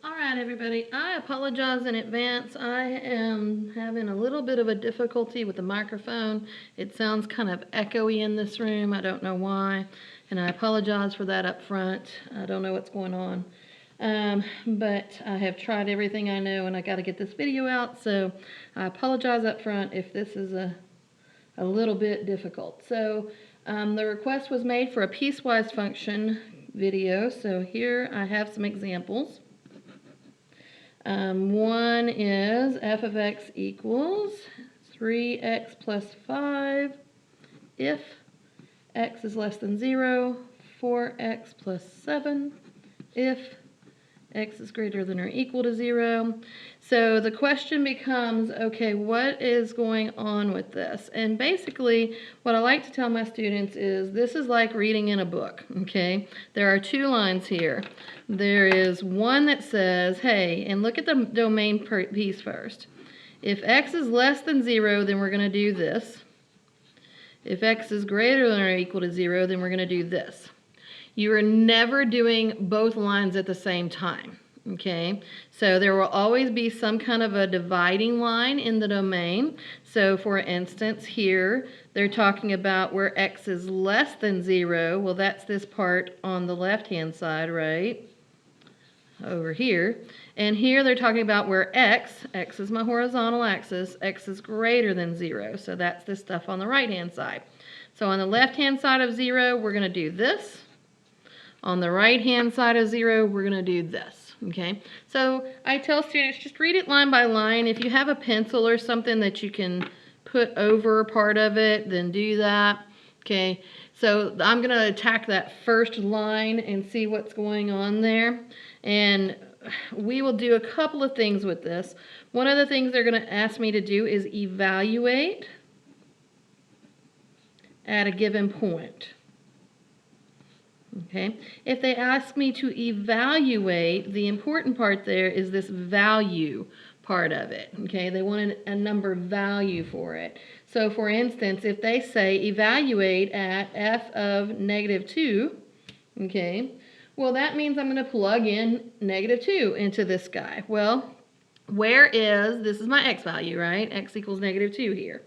All right, everybody, I apologize in advance. I am having a little bit of a difficulty with the microphone. It sounds kind of echoey in this room. I don't know why, and I apologize for that up front. I don't know what's going on, but I have tried everything I know, and I got to get this video out, so I apologize up front if this is a little bit difficult. So the request was made for a piecewise function video, so here I have some examples. One is f of x equals 3x plus 5 if x is less than 0, 4x plus 7 if x is greater than or equal to 0. So the question becomes, okay, what is going on with this? And basically, what I like to tell my students is this is like reading in a book, okay? There are two lines here. There is one that says, hey, and look at the domain piece first. If x is less than 0, then we're going to do this. If x is greater than or equal to 0, then we're going to do this. You are never doing both lines at the same time, okay? So there will always be some kind of a dividing line in the domain. So for instance, here they're talking about where x is less than 0. Well, that's this part on the left-hand side, right? Over here. And here they're talking about where x is my horizontal axis, x is greater than 0. So that's this stuff on the right-hand side. So on the left-hand side of 0, we're going to do this. On the right-hand side of 0, we're going to do this, okay? So I tell students, just read it line by line. If you have a pencil or something that you can put over part of it, then do that, okay? So I'm going to attack that first line and see what's going on there. And we will do a couple of things with this. One of the things they're going to ask me to do is evaluate at a given point. Okay, if they ask me to evaluate, the important part there is this value part of it. Okay, they want a number value for it. So for instance, if they say evaluate at f of negative 2, okay, well that means I'm going to plug in negative 2 into this guy. Well, this is my x value, right? X equals negative 2 here.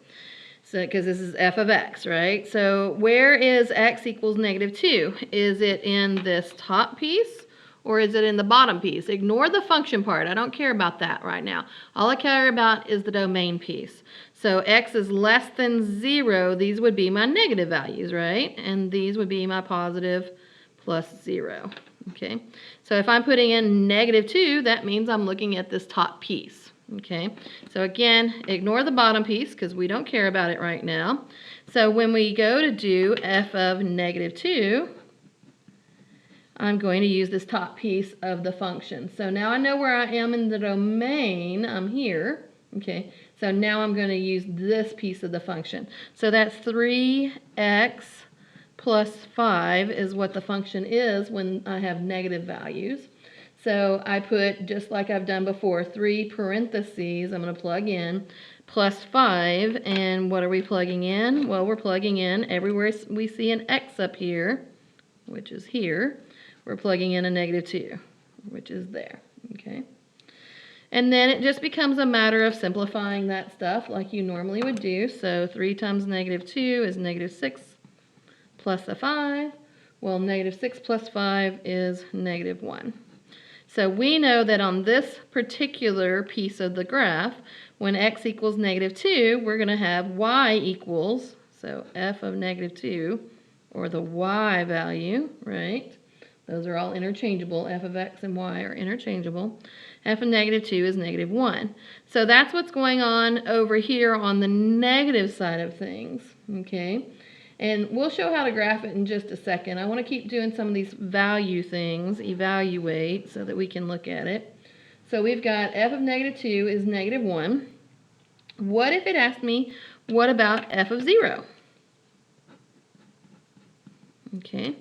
So, because this is f of x, right? So where is x equals negative 2? Is it in this top piece or is it in the bottom piece? Ignore the function part. I don't care about that right now. All I care about is the domain piece. So x is less than 0. These would be my negative values, right? And these would be my positive plus 0. Okay? So if I'm putting in negative 2, that means I'm looking at this top piece. Okay, so again, ignore the bottom piece because we don't care about it right now. So when we go to do f of negative 2, I'm going to use this top piece of the function. So now I know where I am in the domain. I'm here. Okay, so now I'm going to use this piece of the function. So that's 3x plus 5 is what the function is when I have negative values. So I put, just like I've done before, 3 parentheses, I'm going to plug in, plus 5, and what are we plugging in? Well, we're plugging in everywhere we see an x up here, which is here, we're plugging in a negative 2, which is there, okay? And then it just becomes a matter of simplifying that stuff like you normally would do. So 3 times negative 2 is negative 6 plus a 5. Well, negative 6 plus 5 is negative 1. So we know that on this particular piece of the graph, when x equals negative 2, we're going to have y equals, so f of negative 2, or the y value, right? Those are all interchangeable. F of x and y are interchangeable. F of negative 2 is negative 1. So that's what's going on over here on the negative side of things, okay? And we'll show how to graph it in just a second. I want to keep doing some of these value things, evaluate, so that we can look at it. So we've got f of negative 2 is negative 1. What if it asked me, what about f of 0? Okay.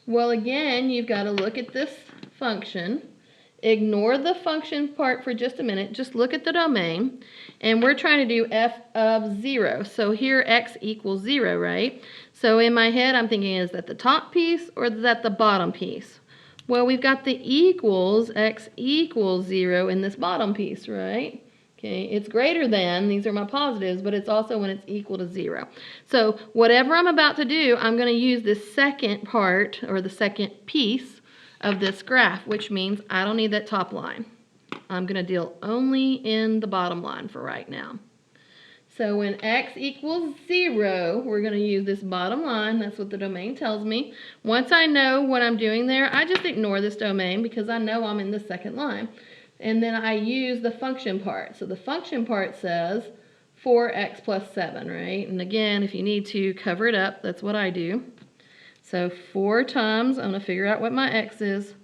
Well, again, you've got to look at this function. Ignore the function part for just a minute. Just look at the domain. And we're trying to do f of 0. So here x equals 0, right? So in my head, I'm thinking, is that the top piece or is that the bottom piece? Well, we've got the equals, x equals 0 in this bottom piece, right? Okay, it's greater than, these are my positives, but it's also when it's equal to 0. So whatever I'm about to do, I'm going to use this second part, or the second piece of this graph, which means I don't need that top line. I'm going to deal only in the bottom line for right now. So when x equals 0, we're going to use this bottom line. That's what the domain tells me. Once I know what I'm doing there, I just ignore this domain because I know I'm in the second line. And then I use the function part. So the function part says 4x plus 7, right? And again, if you need to cover it up, that's what I do. So 4 times, I'm going to figure out what my x is,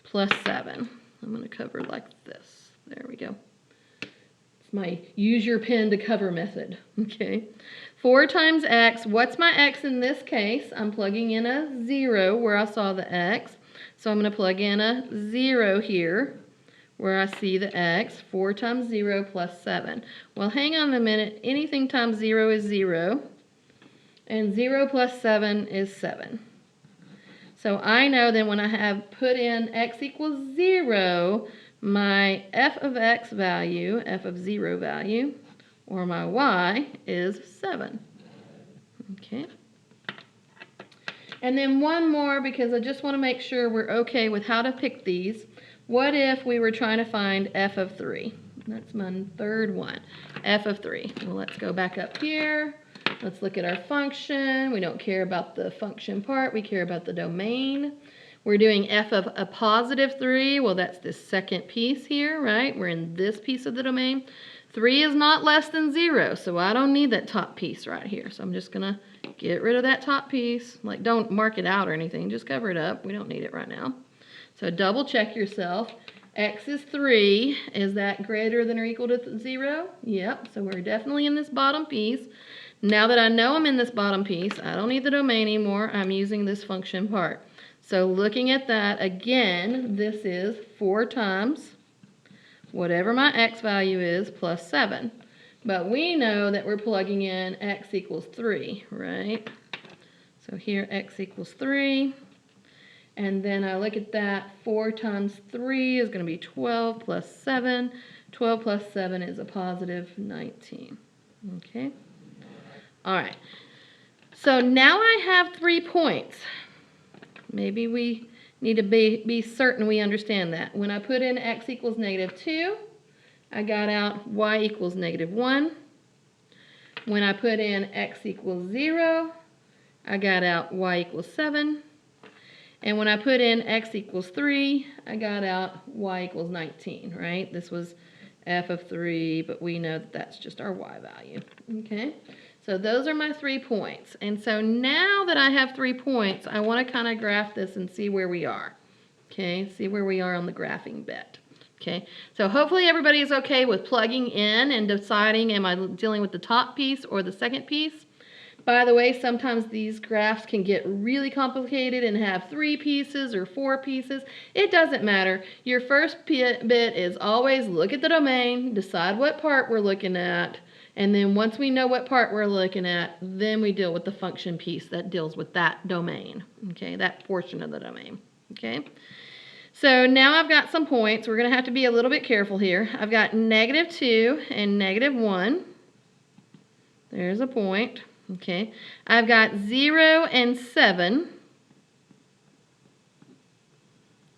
plus 7. I'm going to cover it like this. There we go. My use your pen to cover method, okay? 4 times x, what's my x in this case? I'm plugging in a 0 where I saw the x. So I'm going to plug in a 0 here where I see the x. 4 times 0 plus 7. Well, hang on a minute. Anything times 0 is 0. And 0 plus 7 is 7. So I know then when I have put in x equals 0, my f of x value, f of 0 value, or my y is 7. Okay. And then one more, because I just want to make sure we're okay with how to pick these. What if we were trying to find f of 3? That's my third one. F of 3. Well, let's go back up here. Let's look at our function. We don't care about the function part. We care about the domain. We're doing f of a positive 3. Well, that's this second piece here, right? We're in this piece of the domain. 3 is not less than 0, so I don't need that top piece right here. So I'm just going to get rid of that top piece. Like, don't mark it out or anything. Just cover it up. We don't need it right now. So double check yourself. X is 3. Is that greater than or equal to 0? Yep, so we're definitely in this bottom piece. Now that I know I'm in this bottom piece, I don't need the domain anymore. I'm using this function part. So looking at that, again, this is 4 times whatever my x value is plus 7. But we know that we're plugging in x equals 3, right? So here x equals 3. And then I look at that, 4 times 3 is going to be 12 plus 7. 12 plus 7 is a positive 19. Okay? All right. So now I have 3 points. Maybe we need to be certain we understand that. When I put in x equals -2, I got out y equals -1. When I put in x equals 0, I got out y equals 7. And when I put in x equals 3, I got out y equals 19, right? This was f of 3, but we know that that's just our y value, okay? So those are my 3 points. And so now that I have 3 points, I want to kind of graph this and see where we are, okay? See where we are on the graphing bit, okay? So hopefully everybody is okay with plugging in and deciding, am I dealing with the top piece or the second piece? By the way, sometimes these graphs can get really complicated and have 3 pieces or 4 pieces. It doesn't matter. Your first bit is always look at the domain, decide what part we're looking at, and then once we know what part we're looking at, then we deal with the function piece that deals with that domain, okay, that portion of the domain, okay? So now I've got some points. We're going to have to be a little bit careful here. I've got -2 and -1. There's a point. Okay, I've got 0 and 7.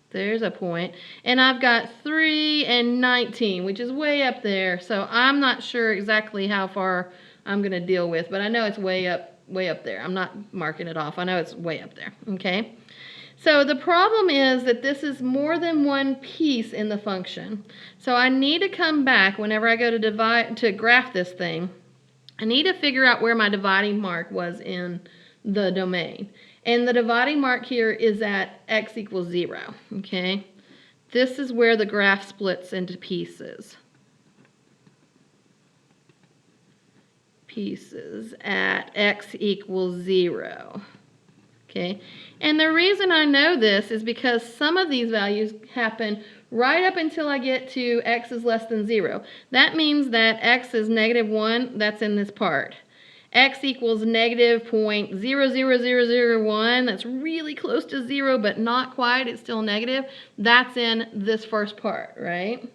There's a point. And I've got 3 and 19, which is way up there. So I'm not sure exactly how far I'm going to deal with, but I know it's way up there. I'm not marking it off. I know it's way up there. Okay. So the problem is that this is more than one piece in the function. So I need to come back whenever I go to graph this thing. I need to figure out where my dividing mark was in the domain. And the dividing mark here is at x equals 0, okay? This is where the graph splits into pieces. Pieces at x equals 0, okay? And the reason I know this is because some of these values happen right up until I get to x is less than 0. That means that x is -1, that's in this part. x equals negative 0.00001, that's really close to 0, but not quite, it's still negative, that's in this first part, right?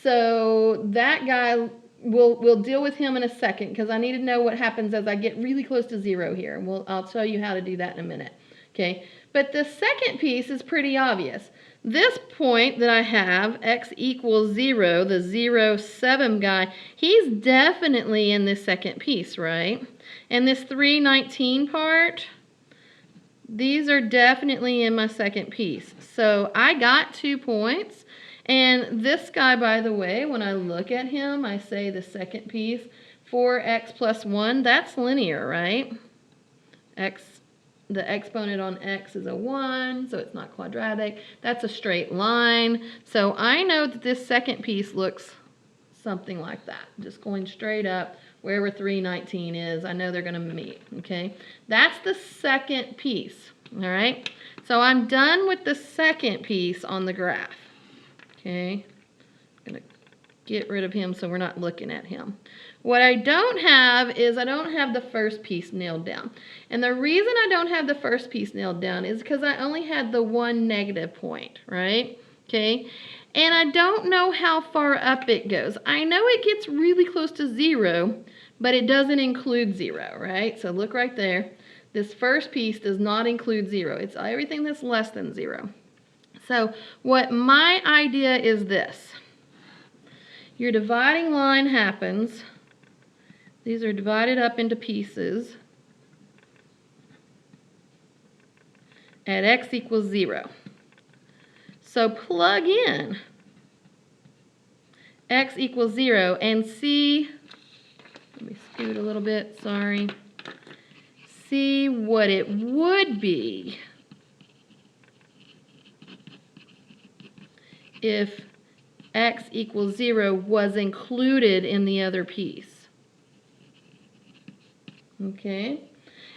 So that guy, we'll deal with him in a second, because I need to know what happens as I get really close to 0 here. I'll tell you how to do that in a minute, okay? But the second piece is pretty obvious. This point that I have, x equals 0, the 0, 7 guy, he's definitely in this second piece, right? And this 319 part, these are definitely in my second piece. So I got 2 points. And this guy, by the way, when I look at him, I say the second piece, 4x plus 1, that's linear, right? The exponent on x is a 1, so it's not quadratic. That's a straight line. So I know that this second piece looks something like that, just going straight up wherever 319 is. I know they're going to meet, okay? That's the second piece, all right? So I'm done with the second piece on the graph, okay? I'm going to get rid of him so we're not looking at him. What I don't have is I don't have the first piece nailed down. And the reason I don't have the first piece nailed down is because I only had the one negative point, right? Okay? And I don't know how far up it goes. I know it gets really close to 0, but it doesn't include 0, right? So look right there. This first piece does not include 0. It's everything that's less than 0. So what my idea is this. Your dividing line happens. These are divided up into pieces at x equals 0. So plug in x equals 0 and see, let me scoot a little bit, sorry. See what it would be if x equals 0 was included in the other piece. Okay,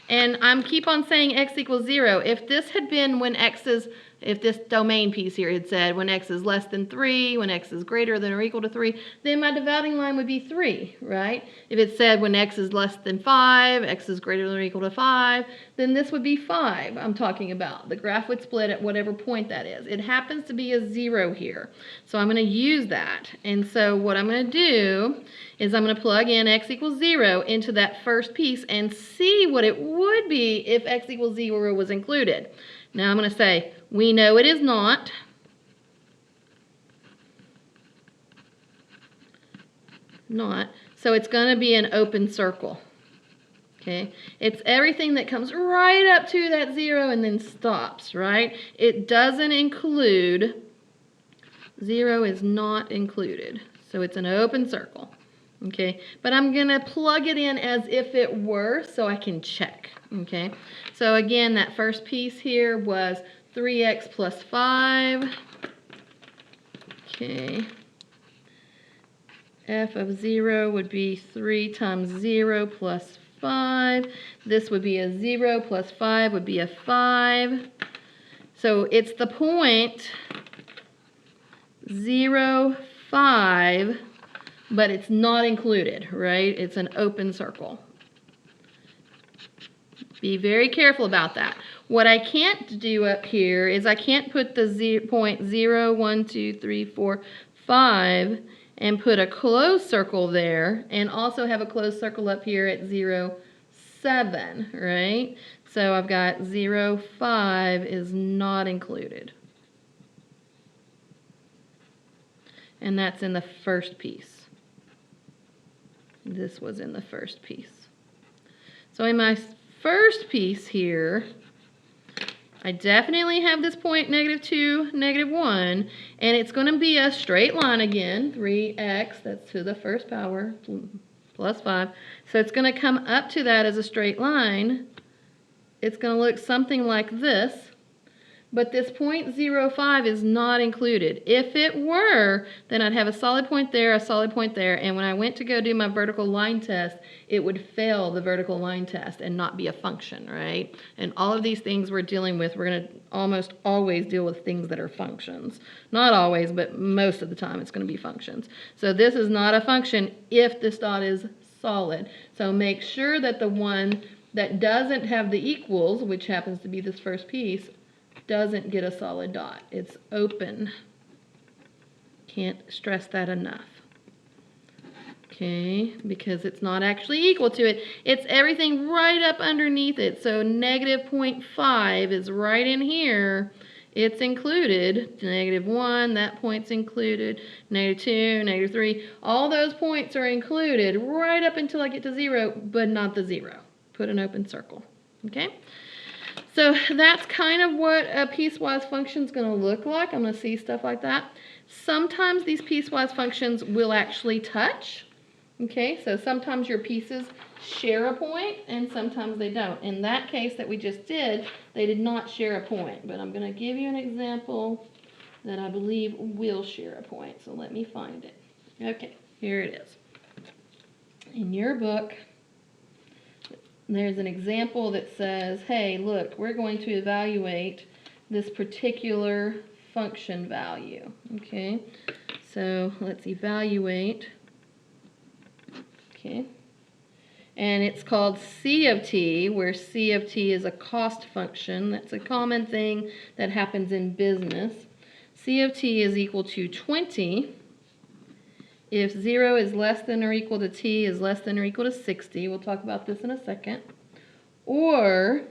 and I'm keep on saying x equals 0. If this had been when x is, if this domain piece here had said when x is less than 3, when x is greater than or equal to 3, then my dividing line would be 3, right? If it said when x is less than 5, x is greater than or equal to 5, then this would be 5 I'm talking about. The graph would split at whatever point that is. It happens to be a 0 here, so I'm going to use that. And so what I'm going to do is I'm going to plug in x equals 0 into that first piece and see what it would be if x equals 0 was included. Now I'm going to say, we know it is not. So it's going to be an open circle. Okay? It's everything that comes right up to that 0 and then stops, right? It doesn't include, 0 is not included. So it's an open circle. Okay, but I'm going to plug it in as if it were so I can check. Okay, so again, that first piece here was 3x plus 5. Okay, f of 0 would be 3 times 0 plus 5. This would be a 0 plus 5 would be a 5. So it's the point 0, 5. But it's not included, right? It's an open circle. Be very careful about that. What I can't do up here is I can't put the point 0, 1, 2, 3, 4, 5 and put a closed circle there and also have a closed circle up here at 0, 7, right? So I've got 0, 5 is not included. And that's in the first piece. This was in the first piece. So in my first piece here, I definitely have this point -2, -1, and it's going to be a straight line again, 3x, that's to the first power, plus 5. So it's going to come up to that as a straight line. It's going to look something like this. But this 0.05 is not included. If it were, then I'd have a solid point there, a solid point there, and when I went to go do my vertical line test, it would fail the vertical line test and not be a function, right? And all of these things we're dealing with, we're going to almost always deal with things that are functions. Not always, but most of the time it's going to be functions. So this is not a function if this dot is solid. So make sure that the one that doesn't have the equals, which happens to be this first piece, doesn't get a solid dot. It's open. Can't stress that enough. Okay, because it's not actually equal to it. It's everything right up underneath it. So negative 0.5 is right in here. It's included. Negative 1, that point's included. Negative 2, negative 3. All those points are included right up until I get to 0, but not the 0. Put an open circle. Okay? So that's kind of what a piecewise function is going to look like. I'm going to see stuff like that. Sometimes these piecewise functions will actually touch. Okay, so sometimes your pieces share a point and sometimes they don't. In that case that we just did, they did not share a point. But I'm going to give you an example that I believe will share a point. So let me find it. Okay, here it is. In your book, there's an example that says, hey, look, we're going to evaluate this particular function value. Okay, so let's evaluate. Okay, and it's called C of t, where C of t is a cost function. That's a common thing that happens in business. C of t is equal to 20 if 0 is less than or equal to t is less than or equal to 60. We'll talk about this in a second. Or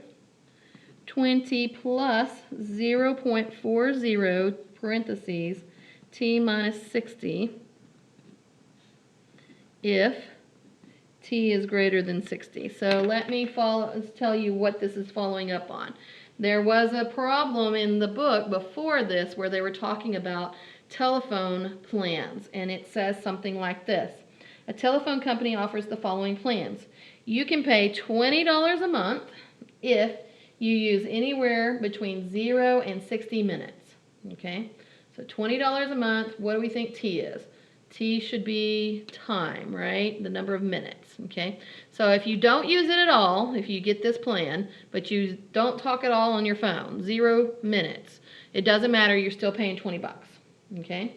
20 plus 0.40 parentheses t minus 60 if t is greater than 60. So let me tell you what this is following up on. There was a problem in the book before this where they were talking about telephone plans, and it says something like this. A telephone company offers the following plans. You can pay $20 a month if you use anywhere between 0 and 60 minutes. Okay? So $20 a month, what do we think t is? T should be time, right? The number of minutes, okay? So if you don't use it at all, if you get this plan, but you don't talk at all on your phone, 0 minutes, it doesn't matter, you're still paying 20 bucks, okay?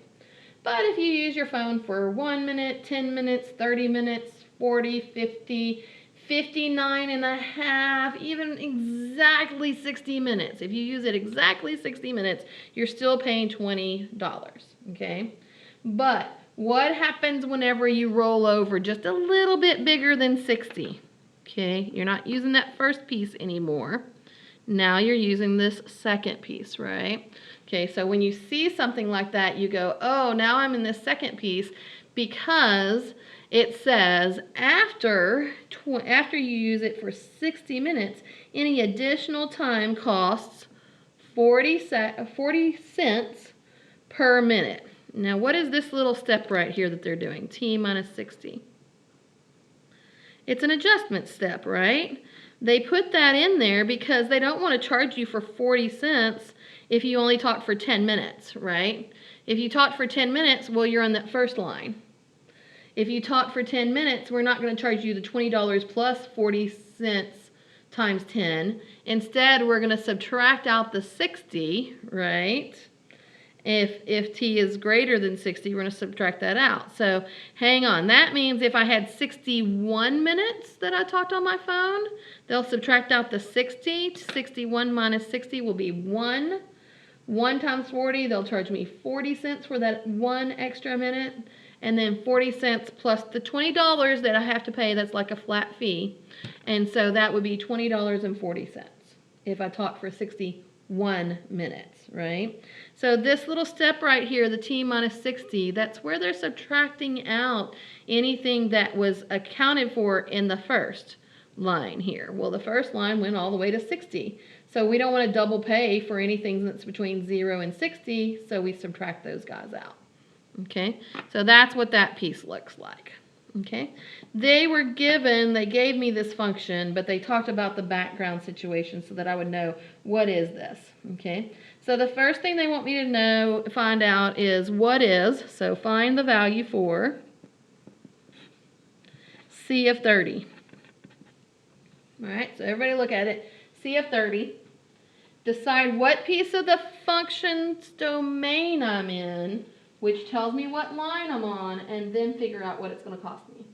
But if you use your phone for 1 minute, 10 minutes, 30 minutes, 40, 50, 59 and a half, even exactly 60 minutes, if you use it exactly 60 minutes, you're still paying $20, okay? But what happens whenever you roll over just a little bit bigger than 60? Okay, you're not using that first piece anymore. Now you're using this second piece, right? Okay, so when you see something like that, you go, oh, now I'm in this second piece because it says after you use it for 60 minutes, any additional time costs 40 cents per minute. Now, what is this little step right here that they're doing? T minus 60. It's an adjustment step, right? They put that in there because they don't want to charge you for 40 cents if you only talk for 10 minutes, right? If you talk for 10 minutes, well, you're on that first line. If you talk for 10 minutes, we're not going to charge you the $20 plus 40 cents times 10. Instead, we're going to subtract out the 60, right? If t is greater than 60, we're going to subtract that out. So hang on. That means if I had 61 minutes that I talked on my phone, they'll subtract out the 60. 61 minus 60 will be 1. 1 times 40, they'll charge me 40 cents for that 1 extra minute. And then 40 cents plus the $20 that I have to pay, that's like a flat fee. And so that would be $20.40 if I talk for 61 minutes, right? So this little step right here, the t minus 60, that's where they're subtracting out anything that was accounted for in the first line here. Well, the first line went all the way to 60. So we don't want to double pay for anything that's between 0 and 60, so we subtract those guys out. Okay, so that's what that piece looks like. Okay, they gave me this function, but they talked about the background situation so that I would know what is this. Okay, so the first thing they want me to find out is what is, so find the value for C of 30. All right, so everybody look at it. C of 30. Decide what piece of the function's domain I'm in, which tells me what line I'm on, and then figure out what it's going to cost me.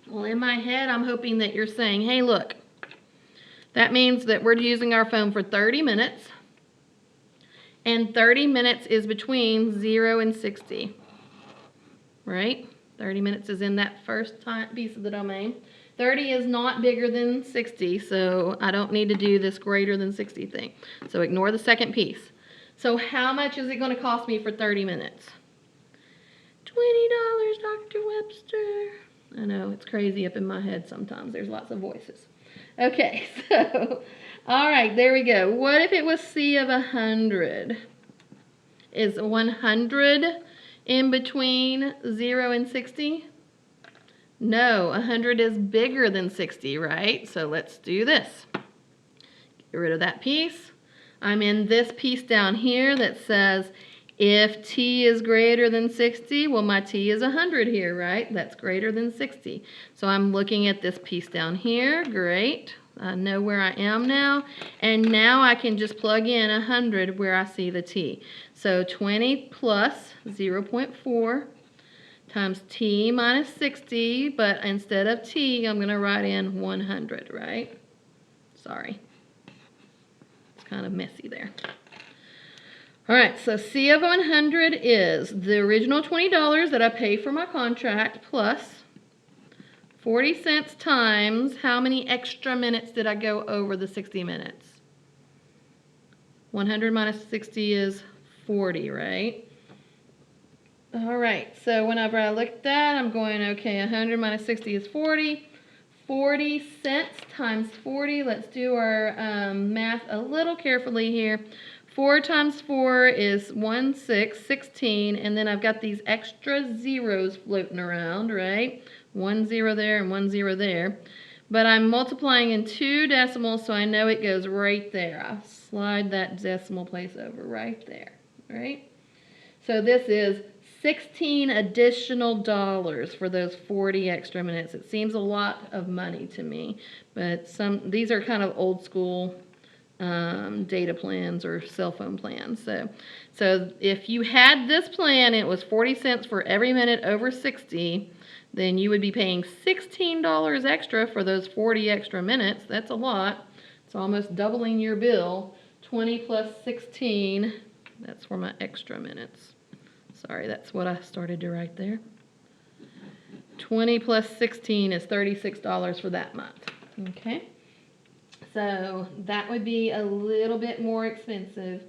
Well, in my head, I'm hoping that you're saying, hey, look, that means that we're using our phone for 30 minutes, and 30 minutes is between 0 and 60, right? 30 minutes is in that first piece of the domain. 30 is not bigger than 60, so I don't need to do this greater than 60 thing. So ignore the second piece. So how much is it going to cost me for 30 minutes? $20, Dr. Webster. I know, it's crazy up in my head sometimes. There's lots of voices. Okay, so, all right, there we go. What if it was C of 100? Is 100 in between 0 and 60? No, 100 is bigger than 60, right? So let's do this. Get rid of that piece. I'm in this piece down here that says if t is greater than 60, well, my t is 100 here, right? That's greater than 60. So I'm looking at this piece down here. Great. I know where I am now. And now I can just plug in 100 where I see the t. So 20 plus 0.4 times t minus 60, but instead of t, I'm going to write in 100, right? Sorry. It's kind of messy there. All right, so C of 100 is the original $20 that I pay for my contract plus 40 cents times how many extra minutes did I go over the 60 minutes? 100 minus 60 is 40, right? All right, so whenever I look at that, I'm going, okay, 100 minus 60 is 40. 40 cents times 40. Let's do our math a little carefully here. 4 times 4 is 16, and then I've got these extra zeros floating around, right? 1 0 there and 1 0 there. But I'm multiplying in 2 decimals, so I know it goes right there. I'll slide that decimal place over right there, right? So this is 16 additional dollars for those 40 extra minutes. It seems a lot of money to me, but these are kind of old school data plans or cell phone plans. So if you had this plan, it was 40 cents for every minute over 60, then you would be paying $16 extra for those 40 extra minutes. That's a lot. It's almost doubling your bill. 20 plus 16, that's for my extra minutes. Sorry, that's what I started to write there. 20 plus 16 is $36 for that month. Okay? So that would be a little bit more expensive,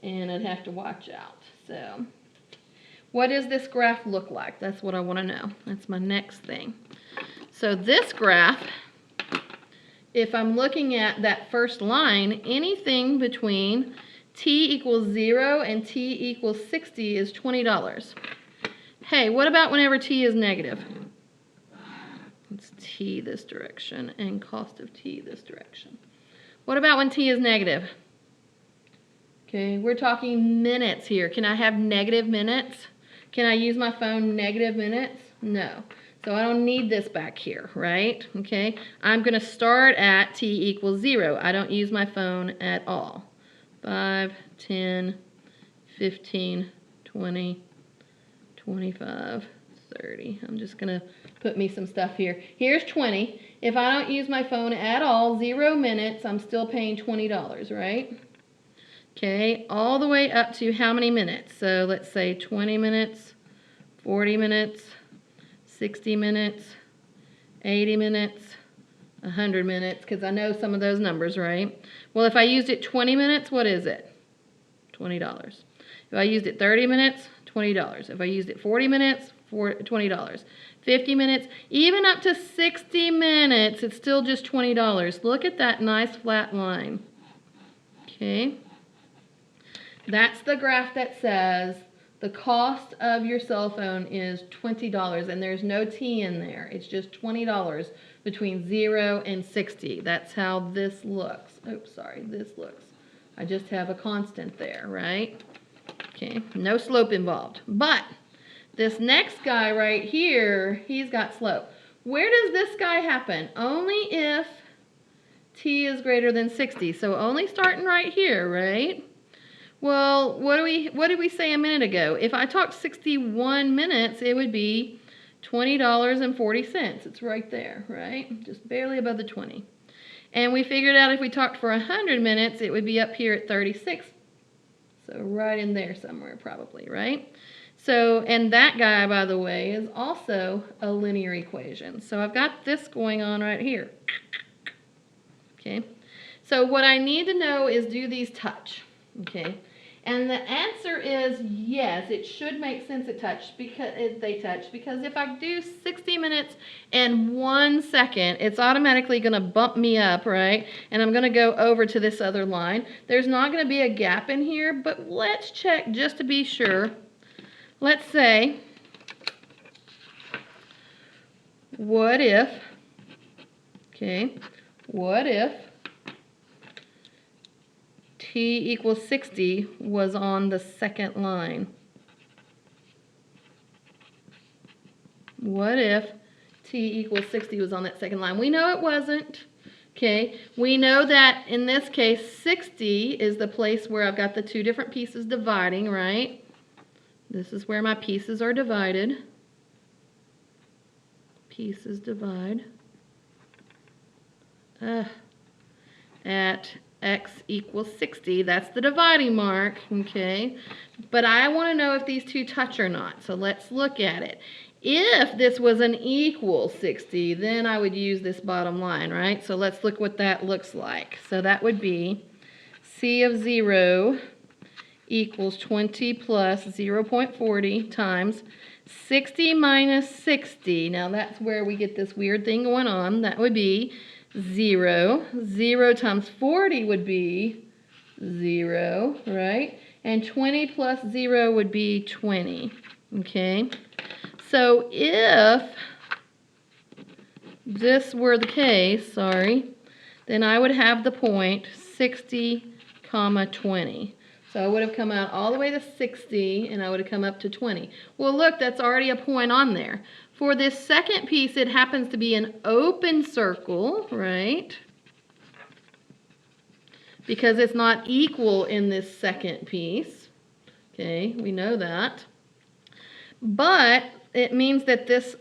and I'd have to watch out. So what does this graph look like? That's what I want to know. That's my next thing. So this graph, if I'm looking at that first line, anything between t equals 0 and t equals 60 is $20. Hey, what about whenever t is negative? It's t this direction and cost of t this direction. What about when t is negative? Okay, we're talking minutes here. Can I have negative minutes? Can I use my phone negative minutes? No. So I don't need this back here, right? Okay, I'm going to start at t equals 0. I don't use my phone at all. 5, 10, 15, 20, 25, 30. I'm just going to put me some stuff here. Here's 20. If I don't use my phone at all, 0 minutes, I'm still paying $20, right? Okay, all the way up to how many minutes? So let's say 20 minutes, 40 minutes, 60 minutes, 80 minutes, 100 minutes, because I know some of those numbers, right? Well, if I used it 20 minutes, what is it? $20. If I used it 30 minutes, $20. If I used it 40 minutes, $20. 50 minutes, even up to 60 minutes, it's still just $20. Look at that nice flat line. Okay. That's the graph that says the cost of your cell phone is $20, and there's no T in there. It's just $20 between 0 and 60. That's how this looks. Oops, sorry, this looks. I just have a constant there, right? Okay, no slope involved. But this next guy right here, he's got slope. Where does this guy happen? Only if t is greater than 60. So only starting right here, right? Well, what did we say a minute ago? If I talked 61 minutes, it would be $20.40. It's right there, right? Just barely above the 20. And we figured out if we talked for 100 minutes, it would be up here at 36. So right in there somewhere probably, right? So, and that guy, by the way, is also a linear equation. So I've got this going on right here. Okay? So what I need to know is, do these touch? Okay? And the answer is yes, it should make sense if they touch, because if I do 60 minutes and 1 second, it's automatically going to bump me up, right? And I'm going to go over to this other line. There's not going to be a gap in here, but let's check just to be sure. Let's say, what if t equals 60 was on the second line? What if t equals 60 was on that second line? We know it wasn't. Okay, we know that in this case 60 is the place where I've got the two different pieces dividing, right? This is where my pieces are divided. Pieces divide at x equals 60. That's the dividing mark, okay? But I want to know if these two touch or not, so let's look at it. If this was an equal 60, then I would use this bottom line, right? So let's look what that looks like. So that would be c of 0 equals 20 plus 0.40 times 60 minus 60. Now that's where we get this weird thing going on. That would be 0. 0 times 40 would be 0, right? And 20 plus 0 would be 20, okay? So if this were the case, then I would have the point 60, 20. So I would have come out all the way to 60, and I would have come up to 20. Well, look, that's already a point on there. For this second piece, it happens to be an open circle, right? Because it's not equal in this second piece. Okay, we know that. But it means that this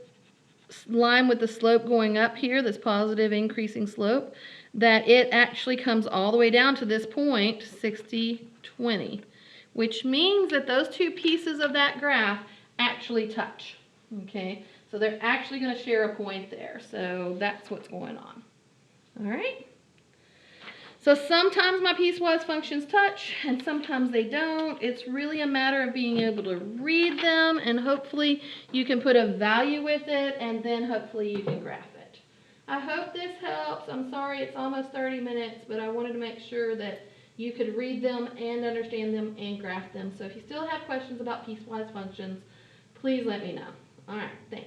line with the slope going up here, this positive increasing slope, that it actually comes all the way down to this point, 60, 20, which means that those two pieces of that graph actually touch, okay? So they're actually going to share a point there, so that's what's going on, all right? So sometimes my piecewise functions touch, and sometimes they don't. It's really a matter of being able to read them, and hopefully you can put a value with it, and then hopefully you can graph it. I hope this helps. I'm sorry it's almost 30 minutes, but I wanted to make sure that you could read them and understand them and graph them. So if you still have questions about piecewise functions, please let me know. All right, thanks.